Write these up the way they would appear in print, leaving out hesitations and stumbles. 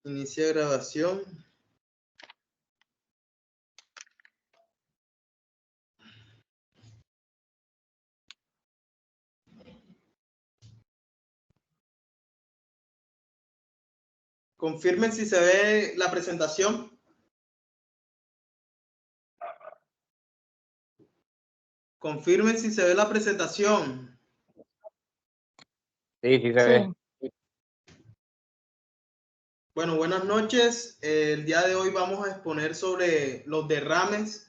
Inicia grabación. Confirmen si se ve la presentación. Confirmen si se ve la presentación. Sí, sí se ve. Bueno, buenas noches. El día de hoy vamos a exponer sobre los derrames.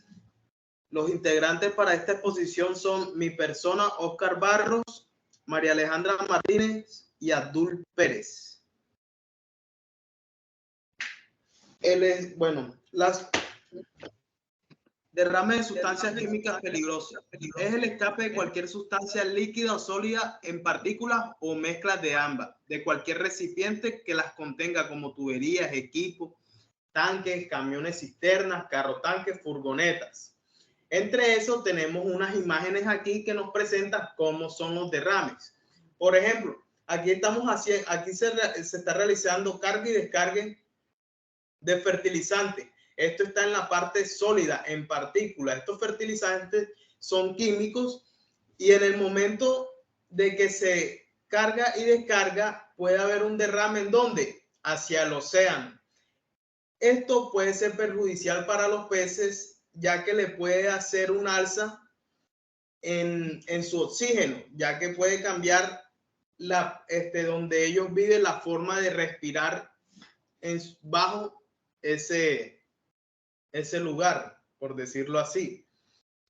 Los integrantes para esta exposición son mi persona, Oscar Barros, María Alejandra Martínez y Abdul Pérez. Las derrames de sustancias químicas peligrosas. Es el escape de cualquier sustancia líquida o sólida en partículas o mezclas de ambas, de cualquier recipiente que las contenga, como tuberías, equipos, tanques, camiones cisternas, carro tanques, furgonetas. Entre eso tenemos unas imágenes aquí que nos presentan cómo son los derrames. Por ejemplo, aquí se está realizando carga y descarga de fertilizantes. Esto está en la parte sólida, en partículas. Estos fertilizantes son químicos y en el momento de que se carga y descarga puede haber un derrame. ¿En dónde? Hacia el océano. Esto puede ser perjudicial para los peces, ya que le puede hacer un alza en su oxígeno, ya que puede cambiar donde ellos viven, la forma de respirar bajo ese lugar, por decirlo así.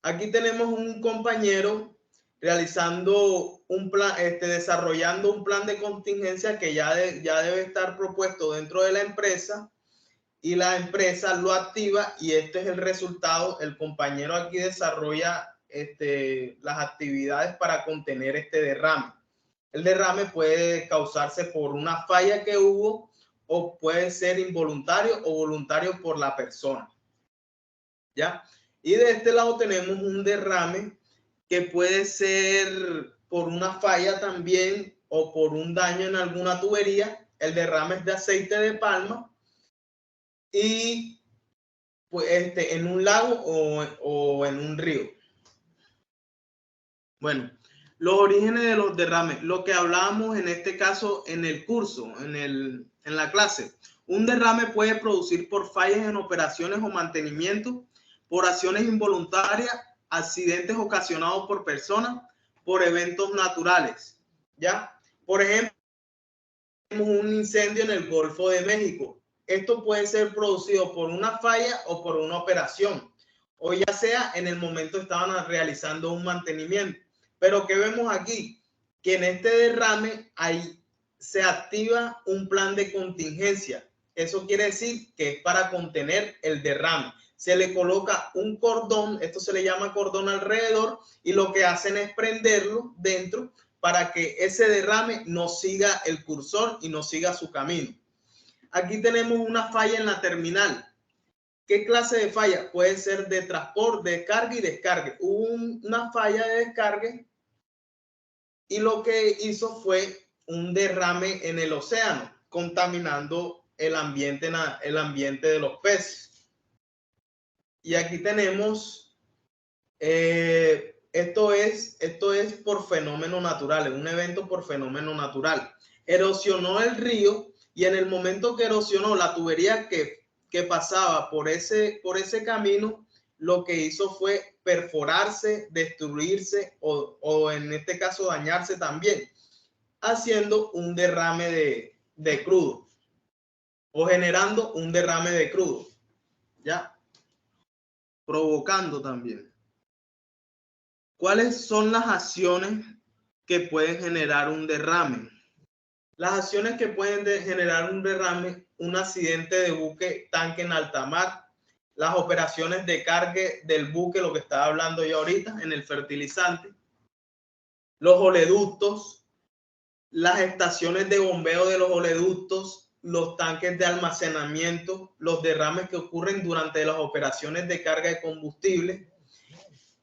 Aquí tenemos un compañero realizando un plan, desarrollando un plan de contingencia que ya debe estar propuesto dentro de la empresa, y la empresa lo activa y este es el resultado. El compañero aquí desarrolla las actividades para contener este derrame. El derrame puede causarse por una falla que hubo o puede ser involuntario o voluntario por la persona. ¿Ya? Y de este lado tenemos un derrame que puede ser por una falla también o por un daño en alguna tubería. El derrame es de aceite de palma y pues en un lago o en un río. Bueno, los orígenes de los derrames, lo que hablábamos en este caso en el curso, en la clase. Un derrame puede producir por fallas en operaciones o mantenimiento, por acciones involuntarias, accidentes ocasionados por personas, por eventos naturales. ¿Ya? Por ejemplo, tenemos un incendio en el Golfo de México. Esto puede ser producido por una falla o por una operación, o ya sea en el momento estaban realizando un mantenimiento. Pero ¿qué vemos aquí? Que en este derrame se activa un plan de contingencia. Eso quiere decir que es para contener el derrame. Se le coloca un cordón, esto se le llama cordón alrededor, y lo que hacen es prenderlo dentro para que ese derrame no siga el cursor y no siga su camino. Aquí tenemos una falla en la terminal. ¿Qué clase de falla? Puede ser de transporte, de carga y descarga. Hubo una falla de descarga y lo que hizo fue un derrame en el océano, contaminando el ambiente de los peces. Y aquí tenemos, esto es por fenómeno natural, es un evento por fenómeno natural. Erosionó el río y en el momento que erosionó la tubería que pasaba por ese camino, lo que hizo fue perforarse, destruirse o en este caso dañarse también, haciendo un derrame de crudo o generando un derrame de crudo, ¿ya? Provocando también. ¿Cuáles son las acciones que pueden generar un derrame? Las acciones que pueden generar un derrame: un accidente de buque tanque en alta mar, las operaciones de carga del buque, lo que estaba hablando yo ahorita, en el fertilizante, los oleoductos, las estaciones de bombeo de los oleoductos, los tanques de almacenamiento, los derrames que ocurren durante las operaciones de carga de combustible,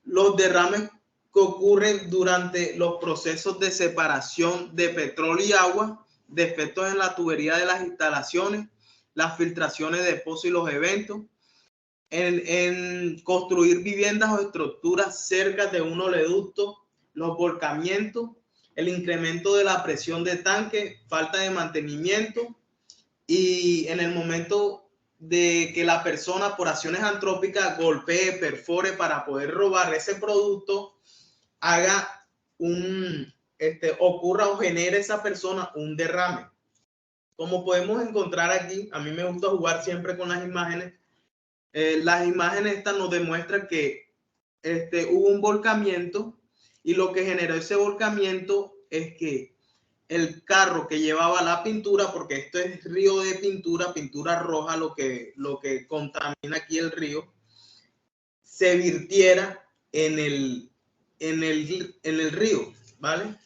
los derrames que ocurren durante los procesos de separación de petróleo y agua, defectos en la tubería de las instalaciones, las filtraciones de pozos y los eventos, en construir viviendas o estructuras cerca de un oleoducto, los volcamientos, el incremento de la presión de tanque, falta de mantenimiento, y en el momento de que la persona por acciones antrópicas golpee, perfore para poder robar ese producto, haga ocurra o genere esa persona un derrame. Como podemos encontrar aquí, a mí me gusta jugar siempre con las imágenes. Las imágenes estas nos demuestran que hubo un volcamiento, y lo que generó ese volcamiento es que el carro que llevaba la pintura, porque esto es río de pintura roja, lo que contamina aquí el río, se virtiera en el río, ¿vale?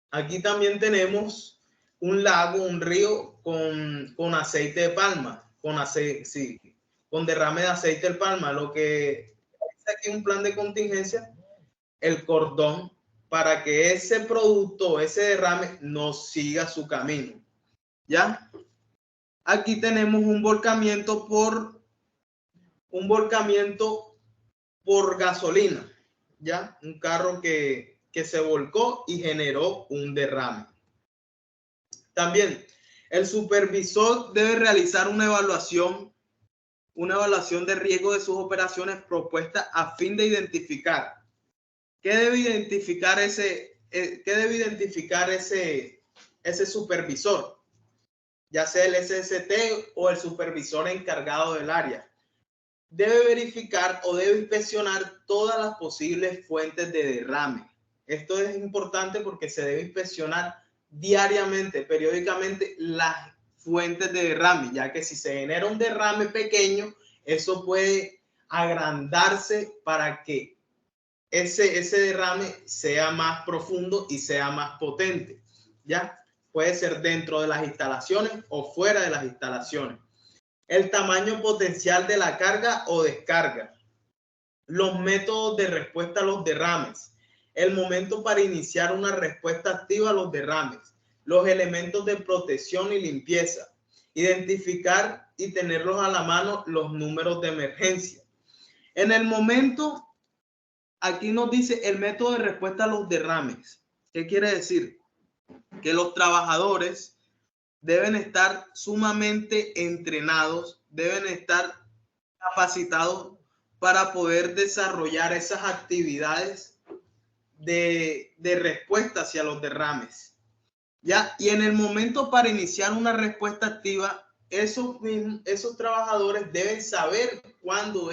Aquí también tenemos un lago, un río con aceite de palma, con derrame de aceite de palma. Lo que es aquí un plan de contingencia, el cordón, para que ese producto, ese derrame no siga su camino. ¿Ya? Aquí tenemos un volcamiento por gasolina, ¿ya? Un carro que se volcó y generó un derrame. También, el supervisor debe realizar una evaluación de riesgo de sus operaciones propuestas a fin de identificar qué debe identificar ese supervisor, ya sea el SST o el supervisor encargado del área. Debe verificar o debe inspeccionar todas las posibles fuentes de derrame. Esto es importante porque se debe inspeccionar diariamente, periódicamente, las fuentes de derrame, ya que si se genera un derrame pequeño, eso puede agrandarse para que ese derrame sea más profundo y sea más potente. ¿Ya? Puede ser dentro de las instalaciones o fuera de las instalaciones. El tamaño potencial de la carga o descarga, los métodos de respuesta a los derrames, el momento para iniciar una respuesta activa a los derrames, los elementos de protección y limpieza, identificar y tenerlos a la mano los números de emergencia. En el momento, aquí nos dice el método de respuesta a los derrames. ¿Qué quiere decir? Que los trabajadores deben estar sumamente entrenados, deben estar capacitados para poder desarrollar esas actividades de respuesta hacia los derrames. ¿Ya? Y en el momento para iniciar una respuesta activa, esos trabajadores deben saber cuándo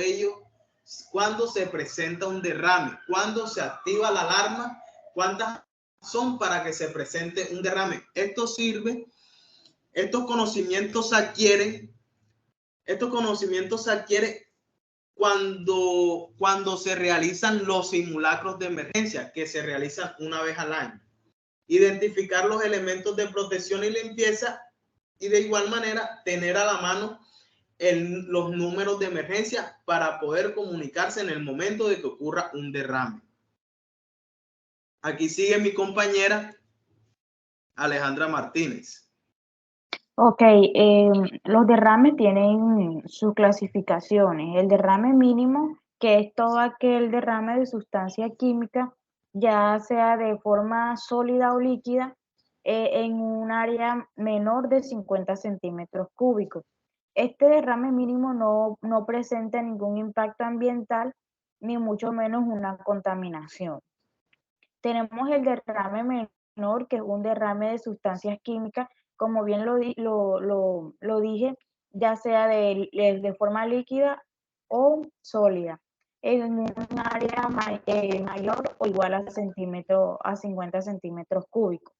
se presenta un derrame, cuándo se activa la alarma, cuántas son para que se presente un derrame. Estos conocimientos se adquieren cuando se realizan los simulacros de emergencia, que se realizan una vez al año. Identificar los elementos de protección y limpieza, y de igual manera tener a la mano los números de emergencia para poder comunicarse en el momento de que ocurra un derrame. Aquí sigue mi compañera Alejandra Martínez. Ok, los derrames tienen sus clasificaciones. El derrame mínimo, que es todo aquel derrame de sustancia química, ya sea de forma sólida o líquida, en un área menor de 50 centímetros cúbicos. Este derrame mínimo no presenta ningún impacto ambiental, ni mucho menos una contaminación. Tenemos el derrame menor, que es un derrame de sustancias químicas, como bien lo dije, ya sea de forma líquida o sólida, en un área mayor o igual a 50 centímetros cúbicos.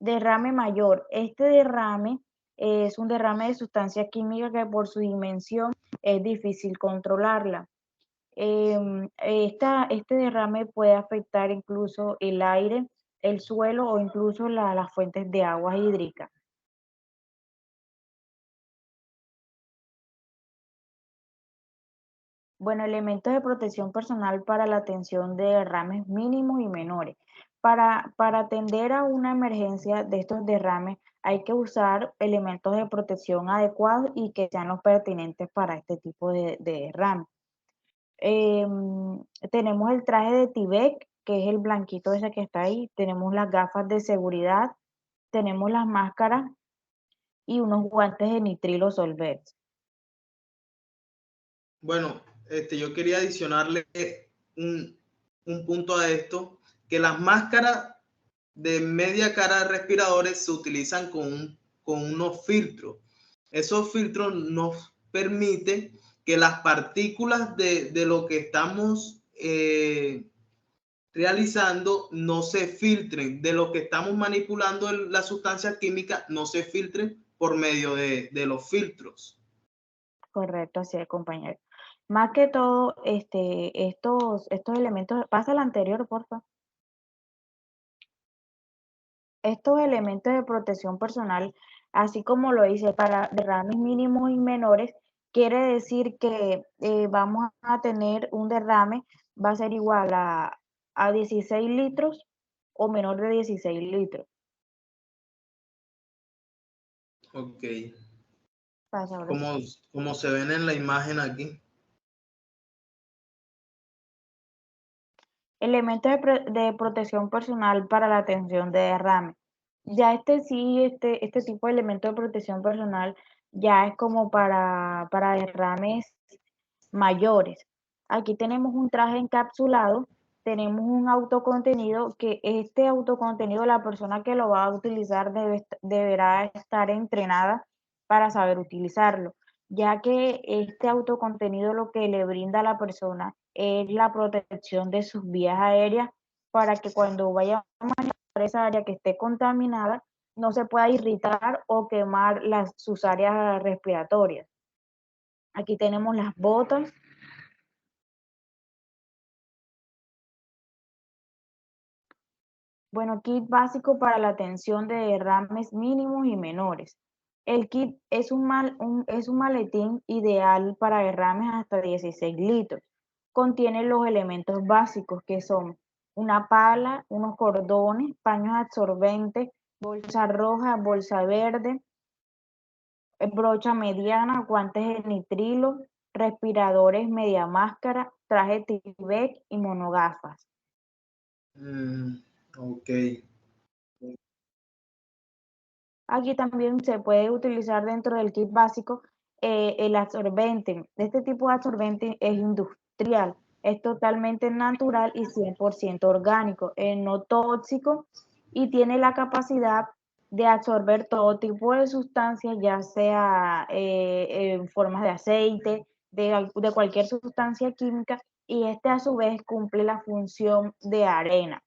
Derrame mayor. Este derrame es un derrame de sustancias químicas que por su dimensión es difícil controlarla. Este derrame puede afectar incluso el aire, el suelo o incluso las fuentes de agua hídrica. Bueno, elementos de protección personal para la atención de derrames mínimos y menores. Para atender a una emergencia de estos derrames hay que usar elementos de protección adecuados y que sean los pertinentes para este tipo de derrame. Tenemos el traje de Tyvek, que es el blanquito ese que está ahí, tenemos las gafas de seguridad, tenemos las máscaras y unos guantes de nitrilo solvente. Bueno, yo quería adicionarle un punto a esto, que las máscaras de media cara de respiradores se utilizan con unos filtros. Esos filtros nos permiten que las partículas de lo que estamos realizando no se filtren, de lo que estamos manipulando la sustancia química no se filtren por medio de los filtros. Correcto, así es, compañero. Más que todo, estos elementos, pasa al anterior, por favor. Estos elementos de protección personal, así como lo hice para derrames mínimos y menores, quiere decir que vamos a tener un derrame, va a ser igual a 16 litros o menor de 16 litros. Ok. Pasa ahora. Como se ven en la imagen aquí. Elementos de protección personal para la atención de derrame. Ya este tipo de elementos de protección personal ya es como para derrames mayores. Aquí tenemos un traje encapsulado, tenemos un autocontenido, que este autocontenido la persona que lo va a utilizar deberá estar entrenada para saber utilizarlo, ya que este autocontenido lo que le brinda a la persona es la protección de sus vías aéreas para que cuando vaya a manejar esa área que esté contaminada no se pueda irritar o quemar sus áreas respiratorias. Aquí tenemos las botas. Bueno, kit básico para la atención de derrames mínimos y menores. El kit es es un maletín ideal para derrames hasta 16 litros. Contiene los elementos básicos que son una pala, unos cordones, paños absorbentes, bolsa roja, bolsa verde, brocha mediana, guantes de nitrilo, respiradores media máscara, traje Tyvek y monogafas. Ok. Aquí también se puede utilizar dentro del kit básico el absorbente. Este tipo de absorbente es industrial, es totalmente natural y 100% orgánico, es no tóxico y tiene la capacidad de absorber todo tipo de sustancias, ya sea en formas de aceite, de cualquier sustancia química, y este a su vez cumple la función de arena.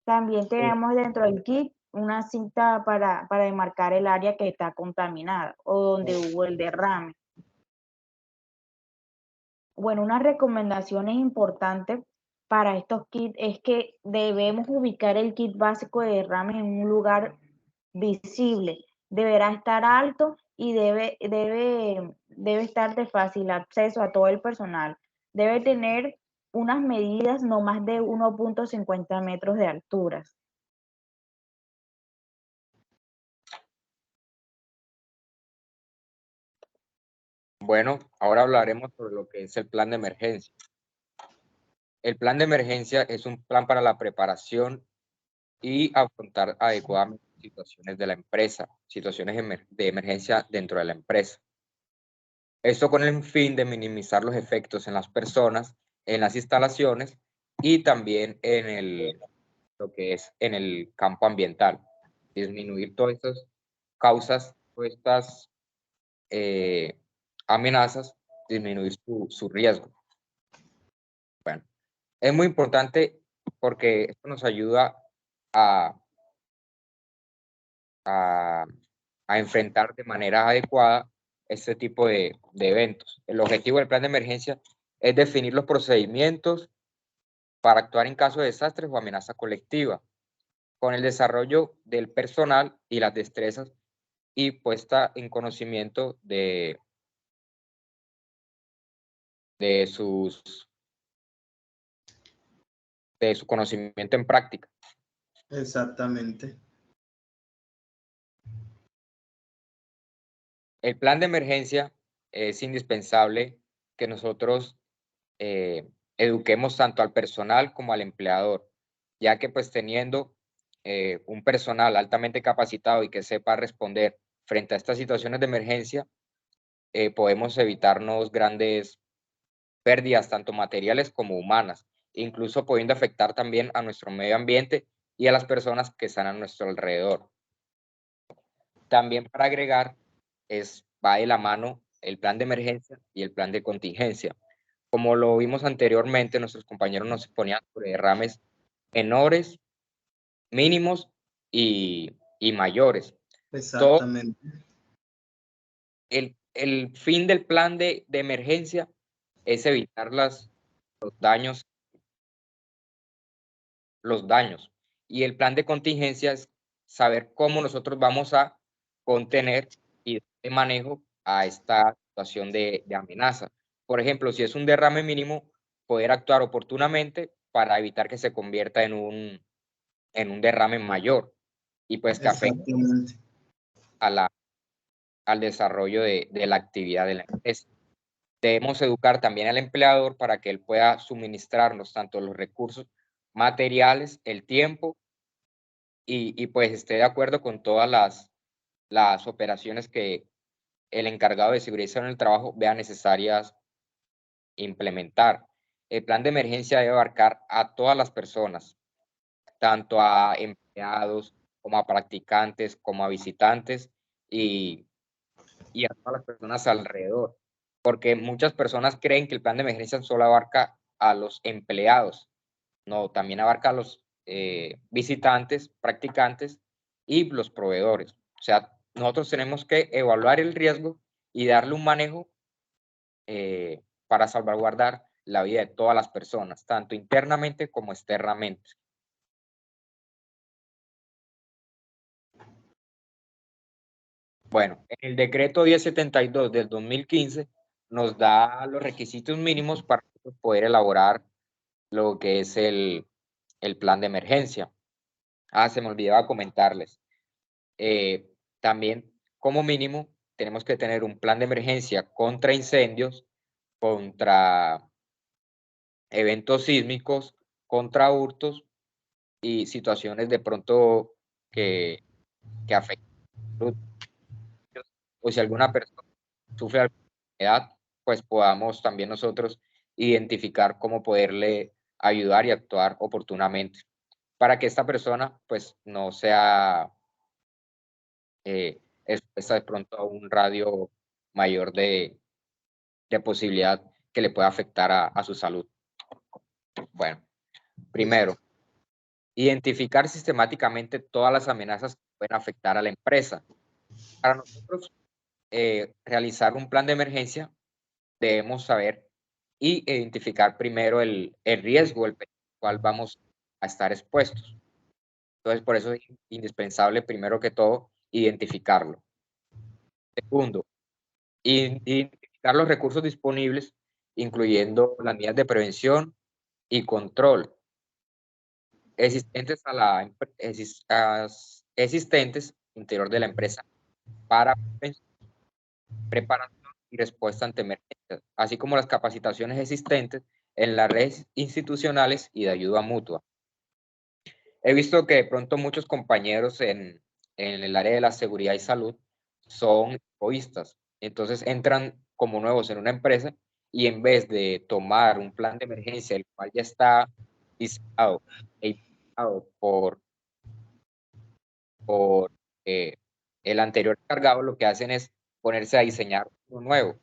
También tenemos dentro del kit una cinta para demarcar el área que está contaminada o donde hubo el derrame. Bueno, una recomendación importante para estos kits es que debemos ubicar el kit básico de derrame en un lugar visible. Deberá estar alto y debe estar de fácil acceso a todo el personal. Debe tener unas medidas no más de 1.50 metros de altura. Bueno, ahora hablaremos sobre lo que es el plan de emergencia. El plan de emergencia es un plan para la preparación y afrontar adecuadamente situaciones de la empresa, situaciones de emergencia dentro de la empresa. Esto con el fin de minimizar los efectos en las personas, en las instalaciones y también lo que es en el campo ambiental. Disminuir todas estas causas, todas estas amenazas, disminuir su riesgo. Bueno, es muy importante porque esto nos ayuda a, a, a enfrentar de manera adecuada este tipo de eventos. El objetivo del plan de emergencia es definir los procedimientos para actuar en caso de desastres o amenaza colectiva, con el desarrollo del personal y las destrezas y puesta en conocimiento de su conocimiento en práctica. Exactamente. El plan de emergencia es indispensable que nosotros eduquemos tanto al personal como al empleador, ya que pues teniendo un personal altamente capacitado y que sepa responder frente a estas situaciones de emergencia, podemos evitarnos grandes pérdidas, tanto materiales como humanas, incluso pudiendo afectar también a nuestro medio ambiente y a las personas que están a nuestro alrededor. También para agregar, va de la mano el plan de emergencia y el plan de contingencia. Como lo vimos anteriormente, nuestros compañeros nos exponían sobre derrames menores, mínimos y mayores. Todo Exactamente. el fin del plan de emergencia es evitar los daños, y el plan de contingencia es saber cómo nosotros vamos a contener y de manejo a esta situación de amenaza. Por ejemplo, si es un derrame mínimo, poder actuar oportunamente para evitar que se convierta en un derrame mayor y pues que afecte Exactamente. al desarrollo de la actividad de la empresa. Debemos educar también al empleador para que él pueda suministrarnos tanto los recursos materiales, el tiempo y pues esté de acuerdo con todas las operaciones que el encargado de seguridad y salud en el trabajo vea necesarias implementar. El plan de emergencia debe abarcar a todas las personas, tanto a empleados como a practicantes, como a visitantes y a todas las personas alrededor, porque muchas personas creen que el plan de emergencia solo abarca a los empleados. No, también abarca a los visitantes, practicantes y los proveedores. O sea, nosotros tenemos que evaluar el riesgo y darle un manejo para salvaguardar la vida de todas las personas, tanto internamente como externamente. Bueno, en el decreto 1072 del 2015 nos da los requisitos mínimos para poder elaborar lo que es el plan de emergencia. Se me olvidaba comentarles. También, como mínimo, tenemos que tener un plan de emergencia contra incendios, contra eventos sísmicos, contra hurtos y situaciones de pronto que afecten salud. O si alguna persona sufre alguna enfermedad, pues podamos también nosotros identificar cómo poderle ayudar y actuar oportunamente para que esta persona pues no sea expuesta de pronto a un radio mayor de posibilidad que le pueda afectar a su salud. Bueno, primero, identificar sistemáticamente todas las amenazas que pueden afectar a la empresa. Para nosotros realizar un plan de emergencia, debemos saber y identificar primero el riesgo al cual vamos a estar expuestos. Entonces, por eso es indispensable, primero que todo, identificarlo. Segundo, identificar los recursos disponibles, incluyendo las medidas de prevención y control existentes existentes interior de la empresa para preparación y respuesta ante emergencias, así como las capacitaciones existentes en las redes institucionales y de ayuda mutua. He visto que de pronto muchos compañeros en el área de la seguridad y salud son egoístas, entonces entran como nuevos en una empresa y en vez de tomar un plan de emergencia, el cual ya está diseñado e implementado por el anterior encargado, lo que hacen es ponerse a diseñar uno nuevo.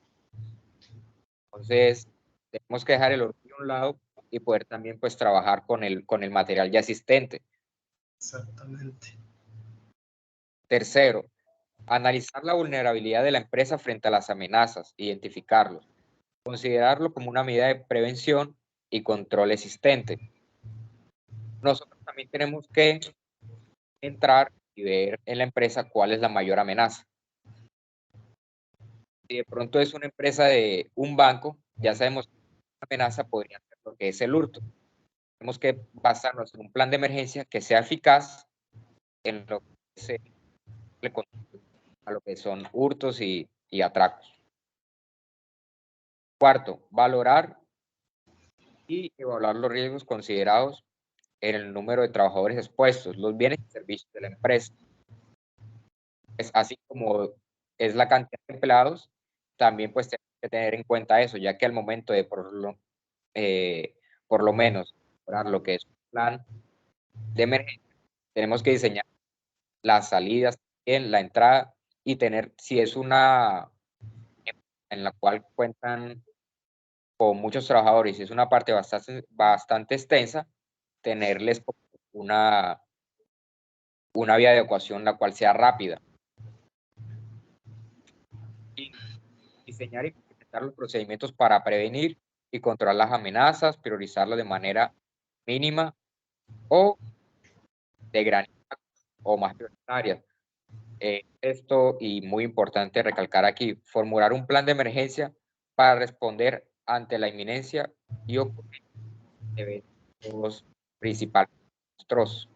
Entonces, tenemos que dejar el orgullo a un lado y poder también pues trabajar con el material ya existente. Exactamente. Tercero, analizar la vulnerabilidad de la empresa frente a las amenazas, identificarlos, considerarlo como una medida de prevención y control existente. Nosotros también tenemos que entrar y ver en la empresa cuál es la mayor amenaza. Si de pronto es una empresa de un banco, ya sabemos que una amenaza podría ser lo que es el hurto. tenemos que basarnos en un plan de emergencia que sea eficaz en lo que se a lo que son hurtos y atracos. Cuarto, valorar y evaluar los riesgos considerados en el número de trabajadores expuestos, los bienes y servicios de la empresa. Pues, así como es la cantidad de empleados, también pues tenemos que tener en cuenta eso, ya que al momento de por lo menos elaborar lo que es un plan de emergencia, tenemos que diseñar las salidas, en la entrada y tener, si es una en la cual cuentan con muchos trabajadores y es una parte bastante extensa, tenerles una vía de evacuación la cual sea rápida. Y diseñar y implementar los procedimientos para prevenir y controlar las amenazas, priorizarlas de manera mínima o de gran impacto o más prioritarias. Esto, y muy importante recalcar aquí, formular un plan de emergencia para responder ante la inminencia y ocurrencia de eventos principales monstruosos.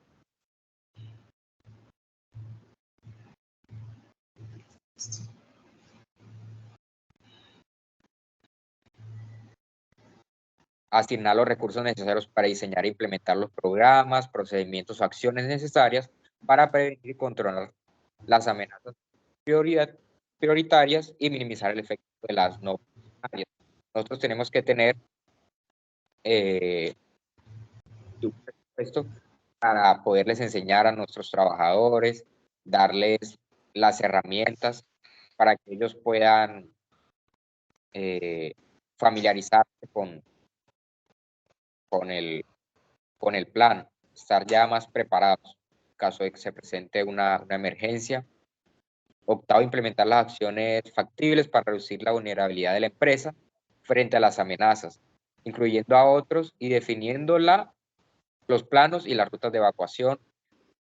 Asignar los recursos necesarios para diseñar e implementar los programas, procedimientos o acciones necesarias para prevenir y controlar las amenazas prioritarias y minimizar el efecto de las no prioritarias. Nosotros tenemos que tener un presupuesto para poderles enseñar a nuestros trabajadores, darles las herramientas para que ellos puedan familiarizarse con el plan, estar ya más preparados en caso de que se presente una emergencia. Octavo, implementar las acciones factibles para reducir la vulnerabilidad de la empresa frente a las amenazas, incluyendo a otros y definiendo los planos y las rutas de evacuación.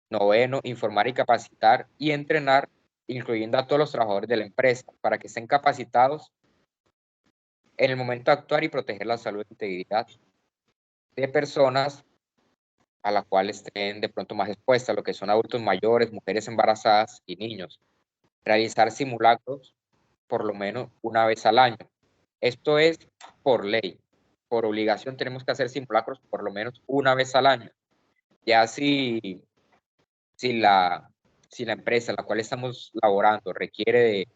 Noveno, informar y capacitar y entrenar, incluyendo a todos los trabajadores de la empresa, para que estén capacitados en el momento de actuar y proteger la salud e integridad de personas a las cuales estén de pronto más expuestas, lo que son adultos mayores, mujeres embarazadas y niños. Realizar simulacros por lo menos una vez al año. Esto es por ley. Por obligación tenemos que hacer simulacros por lo menos una vez al año. Ya si la empresa en la cual estamos laborando requiere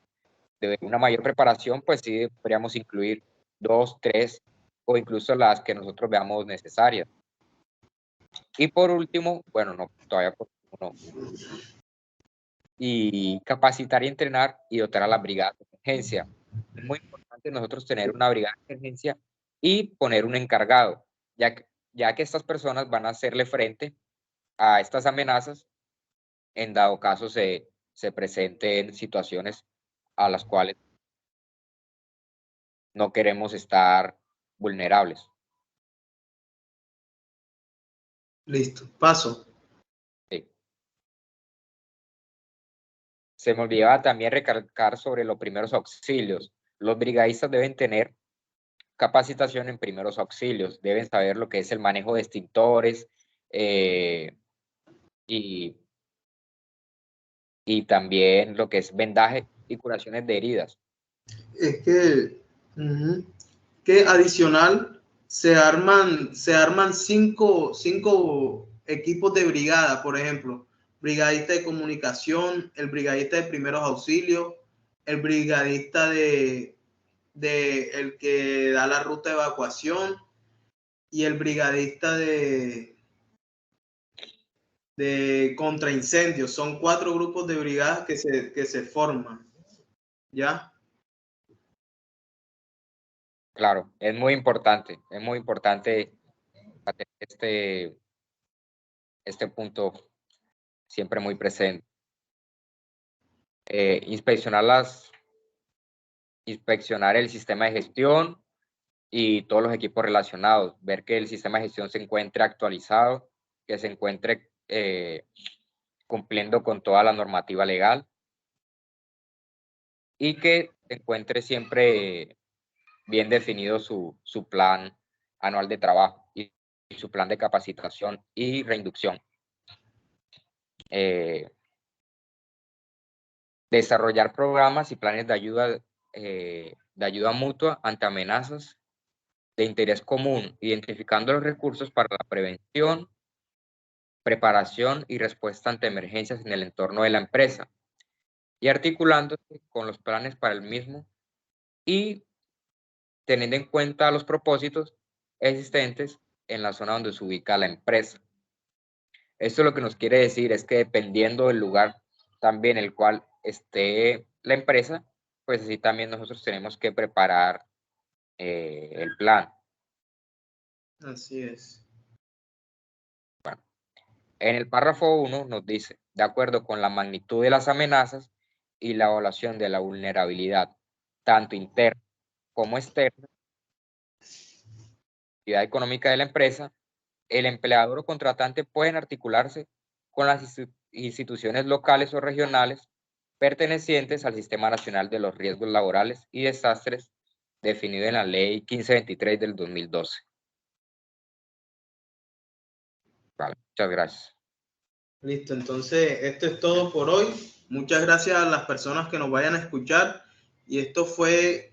de una mayor preparación, pues sí podríamos incluir 2, 3 o incluso las que nosotros veamos necesarias. Y por último, bueno, no, todavía por último no. Y capacitar y entrenar y dotar a las brigadas de emergencia. Es muy importante nosotros tener una brigada de emergencia y poner un encargado, ya que estas personas van a hacerle frente a estas amenazas en dado caso se presenten situaciones a las cuales no queremos estar vulnerables. Listo, paso. Sí. Se me olvidaba también recalcar sobre los primeros auxilios. Los brigadistas deben tener capacitación en primeros auxilios, deben saber lo que es el manejo de extintores y también lo que es vendaje y curaciones de heridas. Es que adicional se arman 5 equipos de brigada, por ejemplo, brigadista de comunicación, el brigadista de primeros auxilios, el brigadista de el que da la ruta de evacuación y el brigadista de contraincendios. Son 4 grupos de brigadas que se forman, ¿ya? Claro, es muy importante tener este punto siempre muy presente. Inspeccionar el sistema de gestión y todos los equipos relacionados, ver que el sistema de gestión se encuentre actualizado, que se encuentre cumpliendo con toda la normativa legal y que se encuentre siempre bien definido su plan anual de trabajo. Y y su plan de capacitación y reinducción. Desarrollar programas y planes de ayuda mutua ante amenazas de interés común, identificando los recursos para la prevención, preparación y respuesta ante emergencias en el entorno de la empresa, y articulándose con los planes para el mismo y teniendo en cuenta los propósitos existentes en la zona donde se ubica la empresa. Esto lo que nos quiere decir es que dependiendo del lugar también el cual esté la empresa, pues así también nosotros tenemos que preparar el plan. Así es. Bueno, en el párrafo 1 nos dice, de acuerdo con la magnitud de las amenazas y la evaluación de la vulnerabilidad, tanto interna como externa, actividad económica de la empresa, el empleador o contratante pueden articularse con las instituciones locales o regionales pertenecientes al Sistema Nacional de los Riesgos Laborales y Desastres definido en la Ley 1523 del 2012. Vale, muchas gracias. Listo, entonces esto es todo por hoy. Muchas gracias a las personas que nos vayan a escuchar. Y esto fue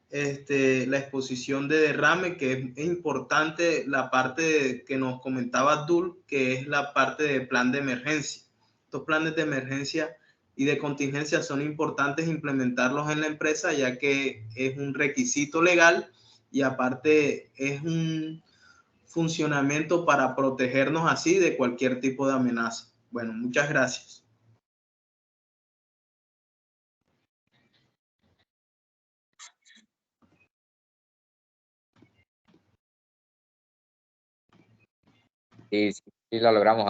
la exposición de derrame, que es importante la parte que nos comentaba Abdul, que es la parte de plan de emergencia. Estos planes de emergencia y de contingencia son importantes implementarlos en la empresa, ya que es un requisito legal y aparte es un funcionamiento para protegernos así de cualquier tipo de amenaza. Bueno, muchas gracias. Y si la logramos.